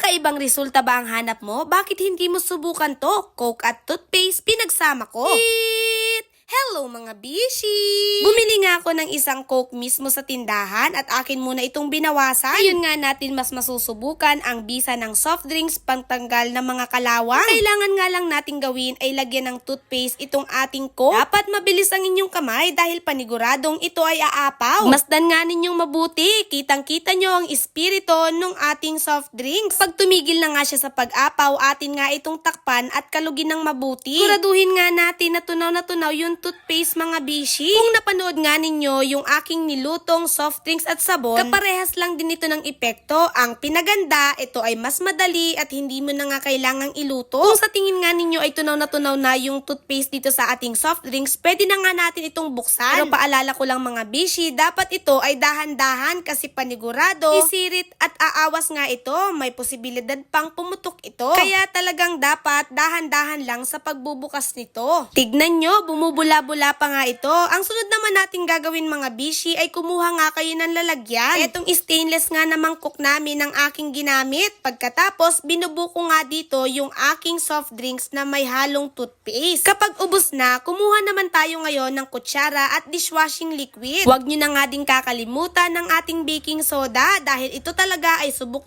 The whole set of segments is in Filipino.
Kakaibang resulta ba ang hanap mo? Bakit hindi mo subukan to? Coke at toothpaste pinagsama ko. Hello mga bishi! Bumili nga ako ng isang Coke mismo sa tindahan at akin muna itong binawasan. Ayun nga natin mas masusubukan ang bisa ng soft drinks pantanggal ng mga kalawang. Kailangan nga lang nating gawin ay lagyan ng toothpaste itong ating Coke. Dapat mabilis ang inyong kamay dahil paniguradong ito ay aapaw. Masdan nga ninyong mabuti. Kitang-kita nyo ang espiritu ng ating soft drinks. Pag tumigil na nga siya sa pag-apaw, atin nga itong takpan at kalugin ng mabuti. Siguraduhin nga natin na tunaw yung toothpaste mga bishi. Kung napanood nga ninyo yung aking nilutong soft drinks at sabon, kaparehas lang din ito ng epekto. Ang pinaganda, ito ay mas madali at hindi mo na nga kailangang iluto. Kung sa tingin nga ninyo ay tunaw na yung toothpaste dito sa ating soft drinks, pwede na nga natin itong buksan. Pero paalala ko lang mga bishi, dapat ito ay dahan-dahan kasi panigurado, isirit at aawas nga ito. May posibilidad pang pumutok ito. Kaya talagang dapat dahan-dahan lang sa pagbubukas nito. Tignan nyo, bumubula-bula pa nga ito. Ang sunod naman natin gagawin mga bishi ay kumuha nga kayo ng lalagyan. Etong stainless nga na mangkok namin ng aking ginamit. Pagkatapos, binubuko nga dito yung aking soft drinks na may halong toothpaste. Kapag ubos na, kumuha naman tayo ngayon ng kutsara at dishwashing liquid. Huwag nyo na nga din kakalimutan ng ating baking soda dahil ito talaga ay subok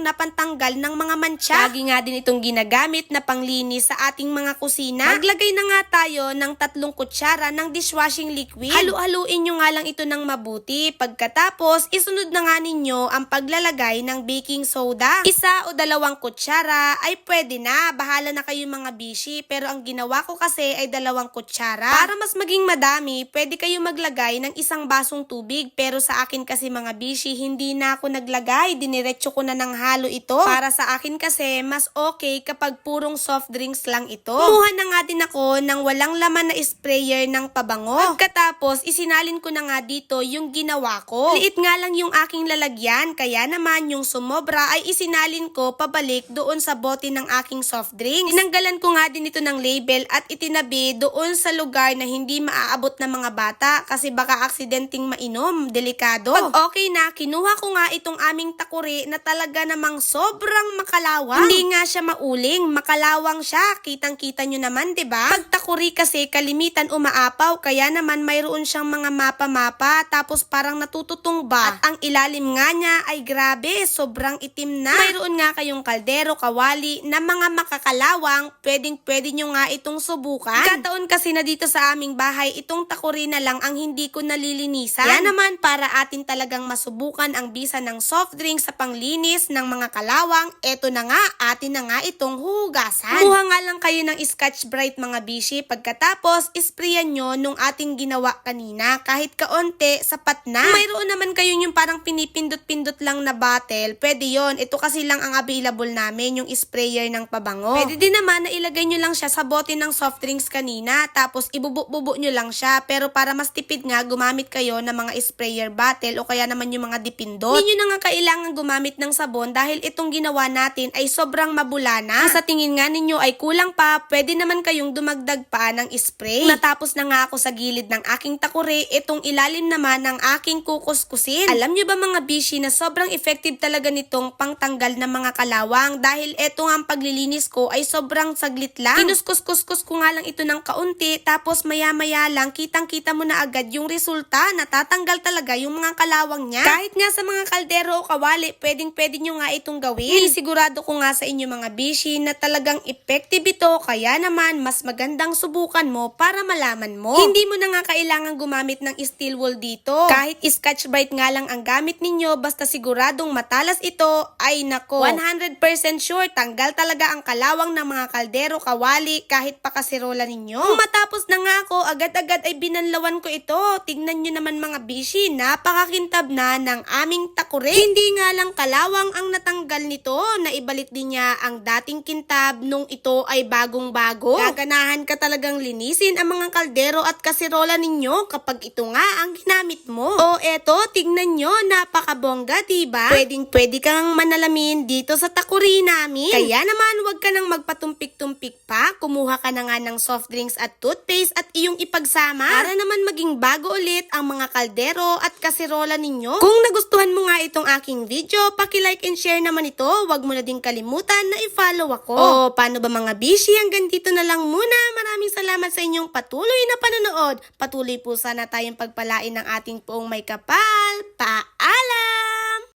na pantanggal ng mga mantsa. Lagi nga din itong ginagamit na panglinis sa ating mga kusina. Maglagay na nga tayo ng 3 kutsara ng dishwashing liquid. Halu-haluin nyo nga lang ito ng mabuti. Pagkatapos, isunod na nga ninyo ang paglalagay ng baking soda. 1 o 2 kutsara ay pwede na. Bahala na kayo mga bishi. Pero ang ginawa ko kasi ay 2 kutsara. Para mas maging madami, pwede kayo maglagay ng 1 basong tubig. Pero sa akin kasi mga bishi, hindi na ako naglagay. Diniretso ko na ng halo ito. Para sa akin kasi, mas okay kapag purong soft drinks lang ito. Kumuha na nga din ako ng walang laman na sprayer ng pabango. Pagkatapos, isinalin ko na nga dito yung ginawa ko. Liit nga lang yung aking lalagyan, kaya naman yung sumobra ay isinalin ko pabalik doon sa bote ng aking soft drinks. Tinanggalan ko nga din ito ng label at itinabi doon sa lugar na hindi maaabot ng mga bata kasi baka aksidenteng mainom. Delikado. Pag okay na, kinuha ko nga itong aming takuri na talaga namang sobrang makalawang. Hindi nga siya mauling, makalawang siya. Kitang-kita nyo naman, 'di ba? Pag takuri kasi kalimitan umaapaw, kaya naman mayroon siyang mga mapa-mapa tapos parang natututong ba. At ang ilalim nga niya ay grabe, sobrang itim na. Mayroon nga kayong kaldero, kawali na mga makakalawang, pwedeng-pwede nyo nga itong subukan. Kataon kasi na dito sa aming bahay, itong takuri na lang ang hindi ko nalilinisan. Kaya naman para atin talagang masubukan ang bisa ng soft drink sa panglinis ng mga kalawang, eto na nga, atin na nga itong hugasan. Kumuha nga lang kayo ng Scotch Brite mga bishi, pagkatapos isprayan nyo nung ating ginawa kanina, kahit kaunti, sapat na. Kung mayroon naman kayo yung parang pinipindot-pindot lang na bottle, pwede yon. Ito kasi lang ang available namin, yung sprayer ng pabango. Pwede din naman na ilagay nyo lang siya sa bote ng soft drinks kanina, tapos ibubu-bubu nyo lang siya, pero para mas tipid nga, gumamit kayo ng mga sprayer bottle o kaya naman yung mga dipindot. Hindi nyo na nga kailangan gumamit ng sabon dahil itong ginawa natin ay sobrang mabulana. Kung sa tingin nga ninyo ay kulang pa, pwede naman kayong dumagdag pa ng spray. Natapos na nga ako sa gilid ng aking takuri, itong ilalim naman ng aking kukuskusin. Alam nyo ba mga bishi na sobrang effective talaga nitong pangtanggal ng mga kalawang dahil eto nga ang paglilinis ko ay sobrang saglit lang. Kinuskus-kuskus ko nga lang ito ng kaunti tapos maya-maya lang kitang-kita mo na agad yung resulta, natatanggal talaga yung mga kalawang niya. Kahit nga sa mga kaldero o kawali, pwedeng-pwede nyo nga itong gawin. Sigurado ko nga sa inyo mga bishi na talagang effective ito, kaya naman mas magandang subukan mo para malaman mo. Hindi mo na nga kailangan gumamit ng steel wool dito. Kahit Scotch Brite nga lang ang gamit ninyo, basta siguradong matalas ito, ay nako, 100% sure tanggal talaga ang kalawang ng mga kaldero, kawali, kahit pa kaserola ninyo. Kung matapos na nga ako, agad-agad ay binanlawan ko ito. Tignan nyo naman mga bishi, napakakintab na ng aming takuri. Hindi nga lang kalawang ang natanggal nito, naibalik din niya ang dating kintab nung ito ay bagong-bago. Gaganahan ka talagang linisin ang ng mga kaldero at kasirola ninyo kapag ito nga ang ginamit mo. O eto, tignan nyo, napakabongga, diba? Pwede kang manalamin dito sa takuri namin. Kaya naman, wag ka nang magpatumpik-tumpik pa. Kumuha ka na nga ng soft drinks at toothpaste at iyong ipagsama para naman maging bago ulit ang mga kaldero at kasirola ninyo. Kung nagustuhan mo nga itong aking video, paki-like and share naman ito. Wag mo na din kalimutan na i-follow ako. O, paano ba mga bishi? Hanggang dito na lang muna. Maraming salamat sa inyong patuloy na panonood. Patuloy po sana tayong pagpalain ng ating poong may kapal. Paalam!